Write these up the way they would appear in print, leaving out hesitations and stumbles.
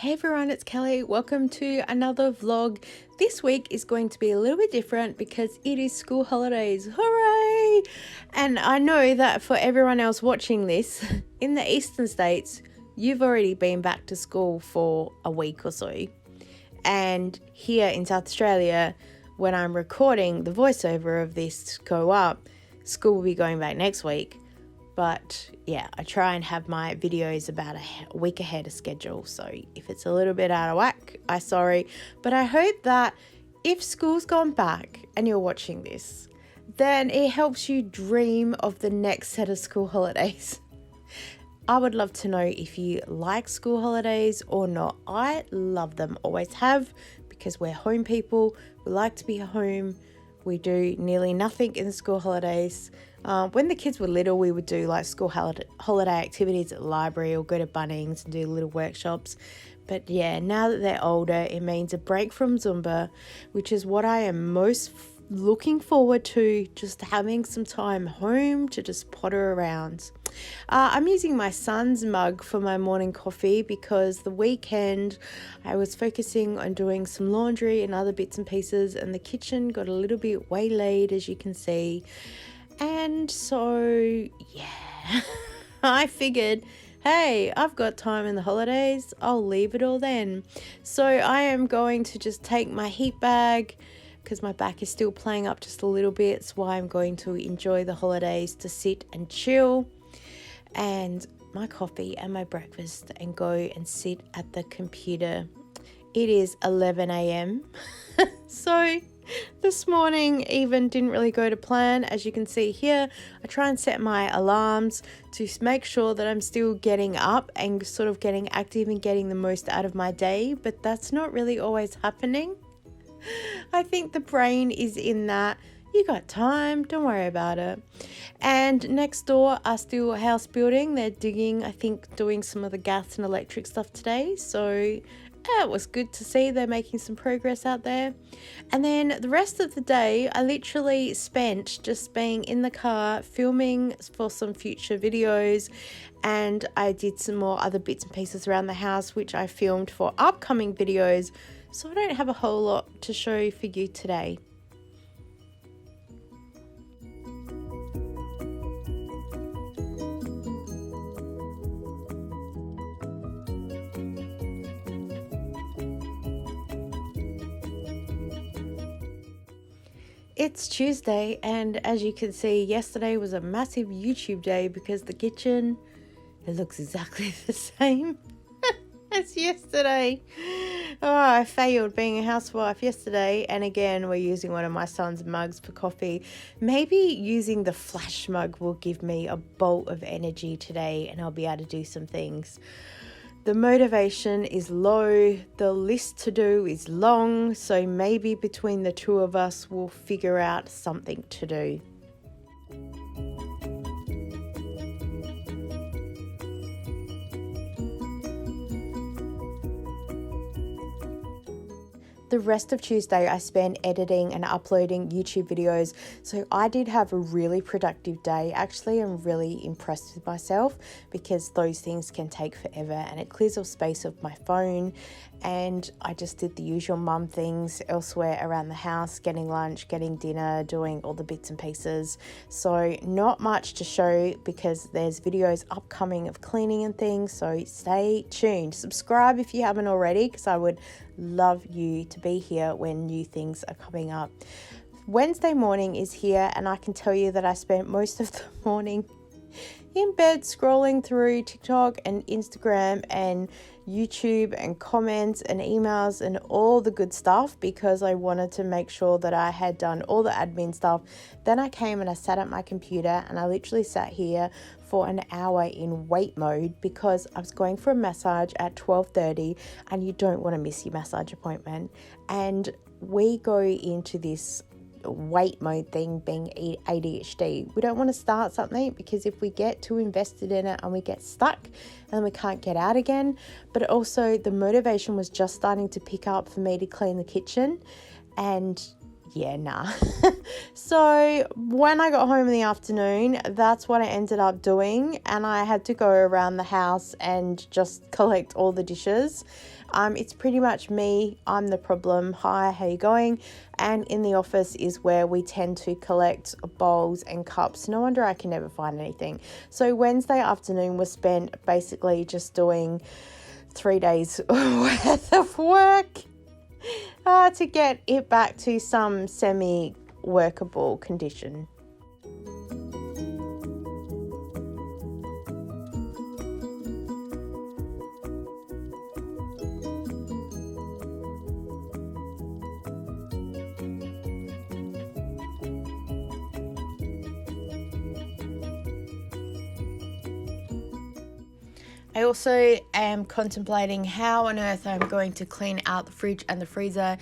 Hey everyone, it's Kelly. Welcome to another vlog. This week is going to be a little bit different because it is school holidays. Hooray! And I know that for everyone else watching this, in the eastern states, you've already been back to school for a week or so. And here in South Australia, when I'm recording the voiceover of this to go up, school will be going back next week. But yeah, I try and have my videos about a week ahead of schedule. So if it's a little bit out of whack, I'm sorry. But I hope that if school's gone back and you're watching this, then it helps you dream of the next set of school holidays. I would love to know if you like school holidays or not. I love them, always have, because we're home people. We like to be home. We do nearly nothing in the school holidays. When the kids were little, we would do like school holiday activities at the library or go to Bunnings and do little workshops. But yeah, now that they're older, it means a break from Zumba, which is what I am most looking forward to, just having some time home to just potter around. I'm using my son's mug for my morning coffee because the weekend I was focusing on doing some laundry and other bits and pieces, and the kitchen got a little bit waylaid, as you can see. And so, yeah, I figured, hey, I've got time in the holidays, I'll leave it all then. So I am going to just take my heat bag, because my back is still playing up just a little bit. That's why I'm going to enjoy the holidays to sit and chill, and my coffee and my breakfast, and go and sit at the computer. It is 11 a.m. So this morning even didn't really go to plan. As you can see here, I try and set my alarms to make sure that I'm still getting up and sort of getting active and getting the most out of my day, but that's not really always happening. I think the brain is in that, you got time, don't worry about it. And next door are still house building. They're digging, I think doing some of the gas and electric stuff today. So it was good to see they're making some progress out there. And then the rest of the day, I literally spent just being in the car filming for some future videos. And I did some more other bits and pieces around the house, which I filmed for upcoming videos. So I don't have a whole lot to show for you today. It's Tuesday, and as you can see, yesterday was a massive YouTube day because the kitchen, it looks exactly the same as yesterday. Oh, I failed being a housewife yesterday, and again we're using one of my son's mugs for coffee. Maybe using the flash mug will give me a bolt of energy today and I'll be able to do some things. The motivation is low, the list to do is long, so maybe between the two of us we'll figure out something to do. The rest of Tuesday I spent editing and uploading YouTube videos, so I did have a really productive day. Actually, I'm really impressed with myself because those things can take forever and it clears off space of my phone. And I just did the usual mum things elsewhere around the house, getting lunch, getting dinner, doing all the bits and pieces. So not much to show because there's videos upcoming of cleaning and things, so stay tuned. Subscribe if you haven't already, because I would love you to be here when new things are coming up. Wednesday morning is here, and I can tell you that I spent most of the morning in bed scrolling through TikTok and Instagram and YouTube and comments and emails and all the good stuff because I wanted to make sure that I had done all the admin stuff. Then I came and I sat at my computer and I literally sat here for an hour in wait mode because I was going for a massage at 12:30, and you don't want to miss your massage appointment. And we go into this wait mode thing being ADHD. We don't want to start something because if we get too invested in it and we get stuck and then we can't get out again. But also the motivation was just starting to pick up for me to clean the kitchen, and yeah, nah. So when I got home in the afternoon, that's what I ended up doing, and I had to go around the house and just collect all the dishes. It's pretty much me. I'm the problem. Hi, how you going? And in the office is where we tend to collect bowls and cups. No wonder I can never find anything. So Wednesday afternoon was spent basically just doing 3 days worth of work to get it back to some semi-workable condition. I also am contemplating how on earth I'm going to clean out the fridge and the freezer.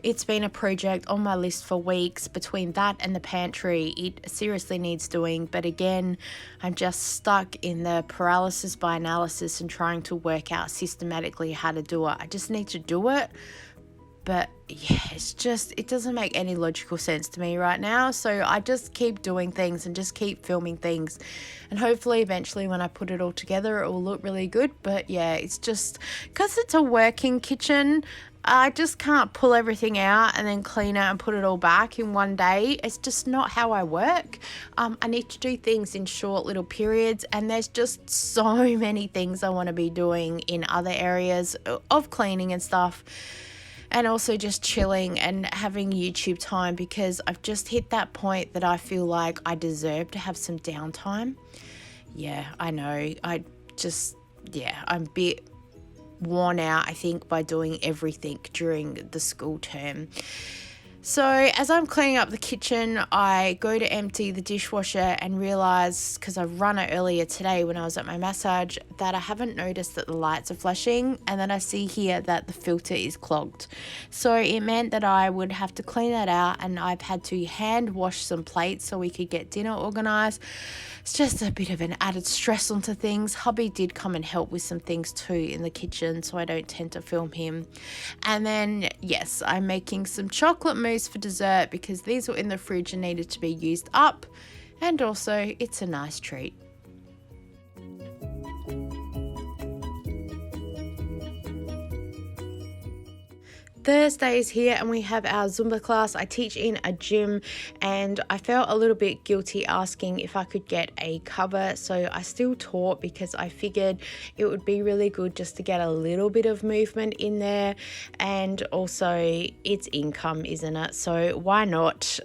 It's been a project on my list for weeks. Between that and the pantry, it seriously needs doing. But again, I'm just stuck in the paralysis by analysis and trying to work out systematically how to do it. I just need to do it. But yeah, it doesn't make any logical sense to me right now. So I just keep doing things and just keep filming things. And hopefully eventually when I put it all together, it will look really good. But yeah, it's just because it's a working kitchen, I just can't pull everything out and then clean it and put it all back in one day. It's just not how I work. I need to do things in short little periods, and there's just so many things I want to be doing in other areas of cleaning and stuff. And also just chilling and having YouTube time, because I've just hit that point that I feel like I deserve to have some downtime. Yeah, I know. I'm a bit worn out, I think, by doing everything during the school term. So as I'm cleaning up the kitchen, I go to empty the dishwasher and realise, because I run it earlier today when I was at my massage, that I haven't noticed that the lights are flashing, and then I see here that the filter is clogged. So it meant that I would have to clean that out, and I've had to hand wash some plates so we could get dinner organised. It's just a bit of an added stress onto things. Hubby did come and help with some things too in the kitchen, so I don't tend to film him. And then, yes, I'm making some chocolate mousse for dessert because these were in the fridge and needed to be used up. And also, it's a nice treat. Thursday is here and we have our Zumba class. I teach in a gym, and I felt a little bit guilty asking if I could get a cover, so I still taught because I figured it would be really good just to get a little bit of movement in there, and also it's income, isn't it? So why not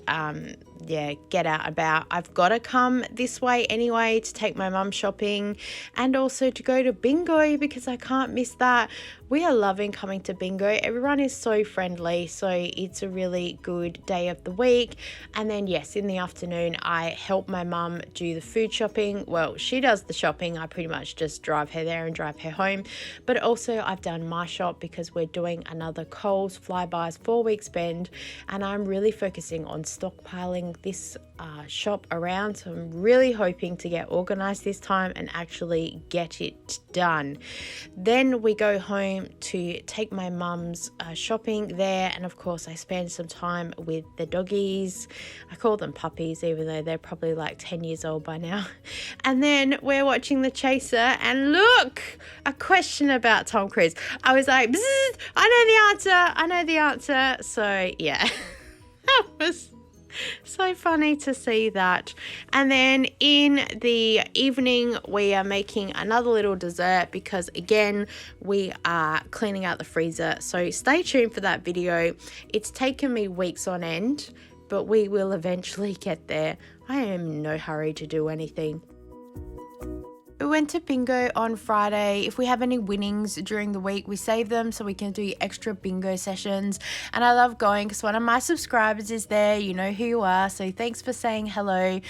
get out about. I've got to come this way anyway to take my mum shopping, and also to go to bingo because I can't miss that. We are loving coming to bingo. Everyone is so friendly, so it's a really good day of the week. And then yes, in the afternoon I help my mum do the food shopping. Well, she does the shopping. I pretty much just drive her there and drive her home. But also I've done my shop because we're doing another Coles Flybuys 4-week spend, and I'm really focusing on stockpiling this shop around. So I'm really hoping to get organized this time and actually get it done. Then we go home to take my mum's shopping there, and of course I spend some time with the doggies. I call them puppies even though they're probably like 10 years old by now. And then we're watching The Chaser, and look, a question about Tom Cruise. I was like, I know the answer. So yeah, that was so funny to see that. And then in the evening we are making another little dessert because again we are cleaning out the freezer, so stay tuned for that video. It's taken me weeks on end, but we will eventually get there. I am in no hurry to do anything. We went to bingo on Friday. If we have any winnings during the week, we save them so we can do extra bingo sessions. And I love going because one of my subscribers is there. You know who you are, so thanks for saying hello.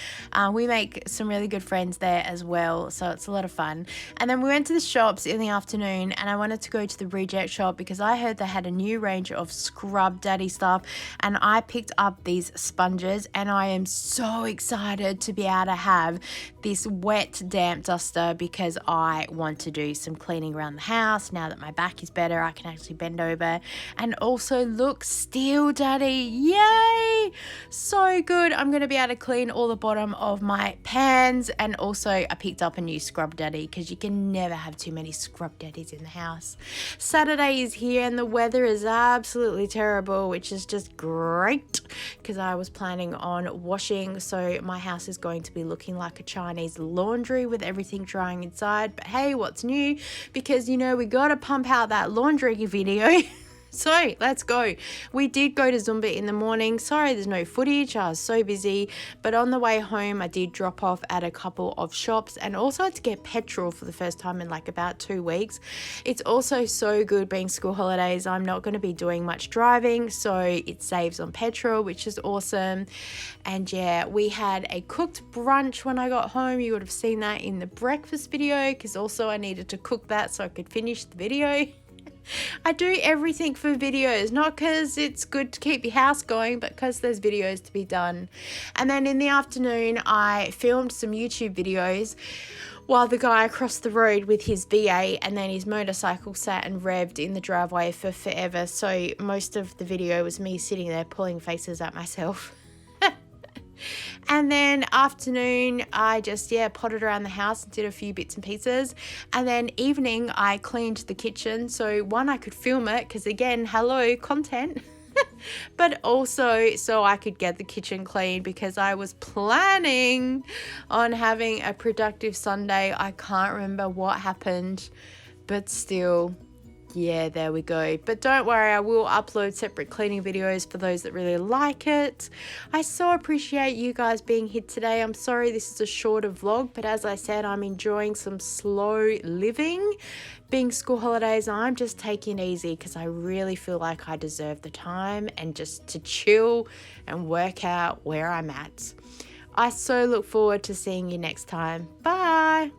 We make some really good friends there as well, so it's a lot of fun. And then we went to the shops in the afternoon, and I wanted to go to the reject shop because I heard they had a new range of scrub daddy stuff, and I picked up these sponges, and I am so excited to be able to have this wet damp duster over because I want to do some cleaning around the house. Now that my back is better, I can actually bend over and also look still, Daddy. Yay! So good. I'm going to be able to clean all the bottom of my pans, and also I picked up a new scrub daddy because you can never have too many scrub daddies in the house. Saturday is here and the weather is absolutely terrible, which is just great because I was planning on washing, so my house is going to be looking like a Chinese laundry with everything drying inside. But hey, what's new? Because we got to pump out that laundry video. So let's go. We did go to Zumba in the morning. Sorry, there's no footage. I was so busy. But on the way home, I did drop off at a couple of shops and also had to get petrol for the first time in like about 2 weeks. It's also so good being school holidays. I'm not going to be doing much driving, so it saves on petrol, which is awesome. And yeah, we had a cooked brunch when I got home. You would have seen that in the breakfast video because also I needed to cook that so I could finish the video. I do everything for videos, not because it's good to keep your house going, but because there's videos to be done. And then in the afternoon, I filmed some YouTube videos while the guy across the road with his V8 and then his motorcycle sat and revved in the driveway for forever. So most of the video was me sitting there pulling faces at myself. And then afternoon, I just, potted around the house and did a few bits and pieces. And then evening, I cleaned the kitchen. So one, I could film it because again, hello, content. But also so I could get the kitchen clean because I was planning on having a productive Sunday. I can't remember what happened, but still, yeah, there we go. But don't worry, I will upload separate cleaning videos for those that really like it. I so appreciate you guys being here today. I'm sorry this is a shorter vlog, but as I said, I'm enjoying some slow living. Being school holidays, I'm just taking it easy because I really feel like I deserve the time and just to chill and work out where I'm at. I so look forward to seeing you next time. Bye.